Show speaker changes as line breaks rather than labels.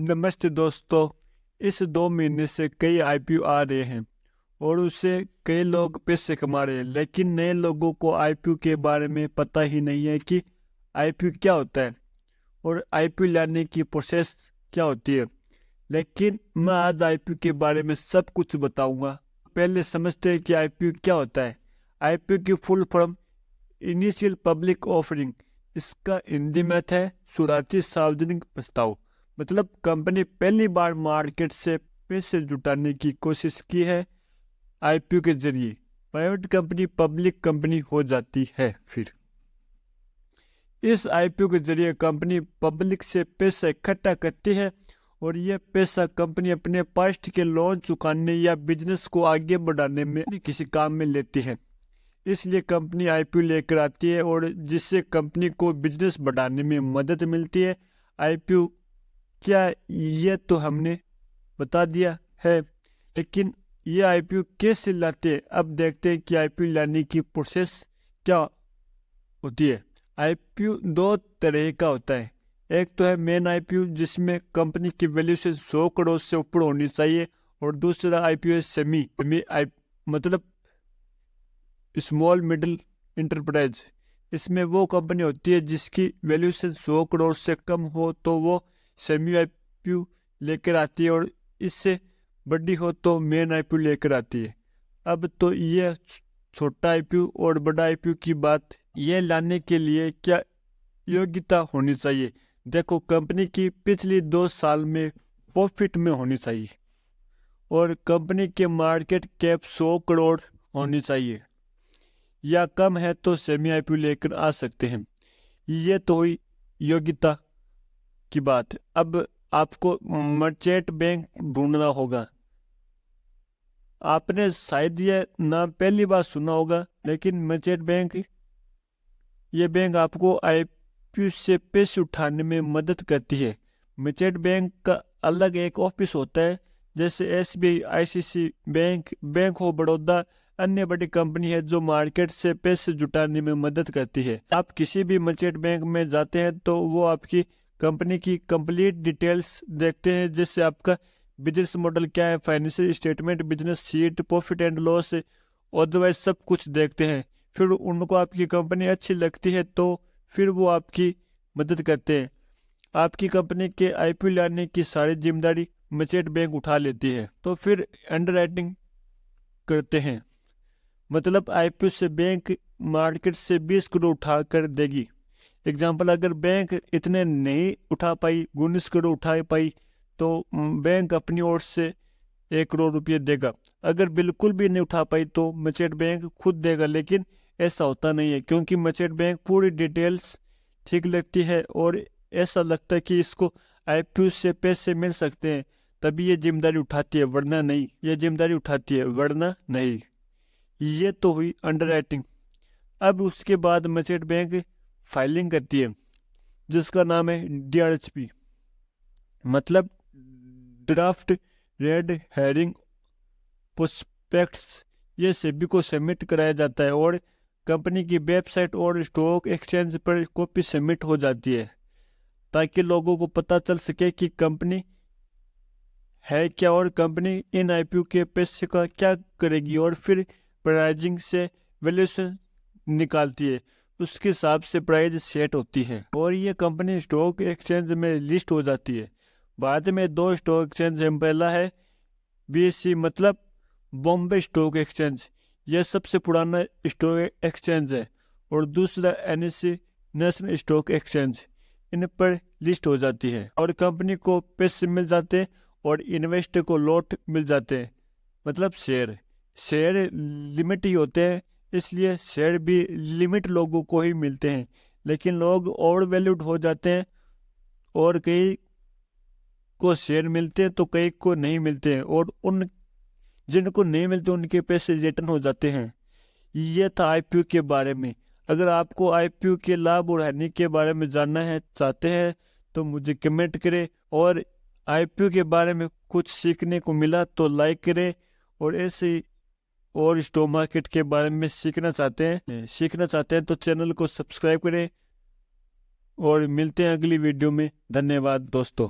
नमस्ते दोस्तों। इस 2 महीने से कई आईपीओ आ रहे हैं और उससे कई लोग पैसे कमा रहे हैं, लेकिन नए लोगों को आईपीओ के बारे में पता ही नहीं है कि आईपीओ क्या होता है और आईपीओ लाने की प्रोसेस क्या होती है। लेकिन मैं आज आईपीओ के बारे में सब कुछ बताऊंगा। पहले समझते हैं कि आईपीओ क्या होता है। आईपीओ की full form initial public offering. इसका हिंदी में है शुरुआती सार्वजनिक प्रस्ताव। मतलब कंपनी पहली बार मार्केट से पैसे जुटाने की कोशिश की है। आईपीओ के जरिए प्राइवेट कंपनी पब्लिक कंपनी हो जाती है। फिर इस आईपीओ के जरिए कंपनी पब्लिक से पैसा इकट्ठा करती है और यह पैसा कंपनी अपने पास्ट के लोन चुकाने या बिजनेस को आगे बढ़ाने में किसी काम में लेती है। इसलिए कंपनी आईपीओ लेकर आती है और जिससे कंपनी को बिजनेस बढ़ाने में मदद मिलती है। आईपीओ क्या, ये तो हमने बता दिया है, लेकिन ये आईपीओ कैसे लाते हैं। अब देखते हैं कि आईपीओ लाने की प्रोसेस क्या होती है। आईपीओ 2 तरह का होता है। एक तो है मेन आईपीओ, जिसमें कंपनी की वैल्यूएशन 100 करोड़ से ऊपर होनी चाहिए, और दूसरा आईपीओ है सेमी मतलब स्मॉल मिडिल इंटरप्राइज। इसमें वो कंपनी होती है जिसकी वैल्यूएशन 100 करोड़ से कम हो तो वो सेमी आईपीओ लेकर आती है, और इससे बड़ी हो तो मेन आईपीओ लेकर आती है। अब तो ये छोटा आईपीओ और बड़ा आईपीओ की बात। ये लाने के लिए क्या योग्यता होनी चाहिए। देखो, कंपनी की पिछली 2 साल में प्रॉफिट में होनी चाहिए और कंपनी के मार्केट कैप 100 करोड़ होनी चाहिए या कम है तो सेमी आईपीओ लेकर आ सकते हैं। ये तो हुई योग्यता की बात। अब आपको मर्चेंट बैंक ढूंढना होगा। आपने शायद ये नाम पहली बार सुना होगा, लेकिन मर्चेंट बैंक, ये बैंक आपको आईपीओ से पैसे उठाने में मदद करती है। मर्चेंट बैंक का अलग एक ऑफिस होता है, जैसे SBI, ICICI bank, bank of Baroda, अन्य बड़ी कंपनी है जो मार्केट से पैसे जुटाने में मदद करती है। आप किसी भी मर्चेंट बैंक में जाते हैं तो वो आपकी कंपनी की कंप्लीट डिटेल्स देखते हैं, जैसे आपका बिजनेस मॉडल क्या है, financial statement, business sheet, profit and loss, otherwise सब कुछ देखते हैं। फिर उनको आपकी कंपनी अच्छी लगती है तो फिर वो आपकी मदद करते हैं। आपकी कंपनी के आईपीओ लाने की सारी जिम्मेदारी मर्चेंट बैंक उठा लेती है। तो फिर अंडरराइटिंग करते हैं, मतलब आईपीओ से बैंक मार्केट से 20 करोड़ उठा कर देगी। एग्जाम्पल, अगर बैंक इतने नहीं उठा पाई, 19 करोड़ उठा पाई, तो बैंक अपनी ओर से 1 करोड़ रुपये देगा। अगर बिल्कुल भी नहीं उठा पाई तो मर्चेंट बैंक खुद देगा, लेकिन ऐसा होता नहीं है क्योंकि मर्चेंट बैंक पूरी डिटेल्स ठीक लगती है और ऐसा लगता है कि इसको आईपीओ से पैसे मिल सकते हैं, तभी ये जिम्मेदारी उठाती है, वरना नहीं। ये जिम्मेदारी उठाती है, वरना नहीं। ये तो हुई अंडरराइटिंग। अब उसके बाद मर्चेंट बैंक फाइलिंग करती है, जिसका नाम है डीआरएचपी, मतलब ड्राफ्ट रेड हेरिंग प्रोस्पेक्ट्स। ये सेबी को सबमिट कराया जाता है और कंपनी की वेबसाइट और स्टॉक एक्सचेंज पर कॉपी सबमिट हो जाती है, ताकि लोगों को पता चल सके कि कंपनी है क्या और कंपनी इन आईपीओ के पैसे का क्या करेगी। और फिर प्राइजिंग से वैल्यूएशन निकालती है, उसके हिसाब से प्राइस सेट होती है और ये कंपनी स्टॉक एक्सचेंज में लिस्ट हो जाती है। भारत में 2 स्टॉक एक्सचेंज है। पहला है बीएसई, मतलब बॉम्बे स्टॉक एक्सचेंज, यह सबसे पुराना स्टॉक एक्सचेंज है, और दूसरा एनएससी, नेशनल स्टॉक एक्सचेंज। इन पर लिस्ट हो जाती है और कंपनी को पैसे मिल जाते हैं और इन्वेस्टर को लॉट मिल जाते हैं, मतलब शेयर लिमिट ही होते हैं, इसलिए शेयर भी लिमिट लोगों को ही मिलते हैं। लेकिन लोग ओवर वैल्यूड हो जाते हैं और कई को शेयर मिलते हैं तो कई को नहीं मिलते हैं, और उन जिनको नहीं मिलते उनके पैसे रिटर्न हो जाते हैं। ये था आईपीओ के बारे में। अगर आपको आईपीओ के लाभ और हानि के बारे में जानना है चाहते हैं तो मुझे कमेंट करें, और आईपीओ के बारे में कुछ सीखने को मिला तो लाइक करें, और ऐसे ही और स्टॉक मार्केट के बारे में सीखना चाहते हैं तो चैनल को सब्सक्राइब करें। और मिलते हैं अगली वीडियो में। धन्यवाद दोस्तों।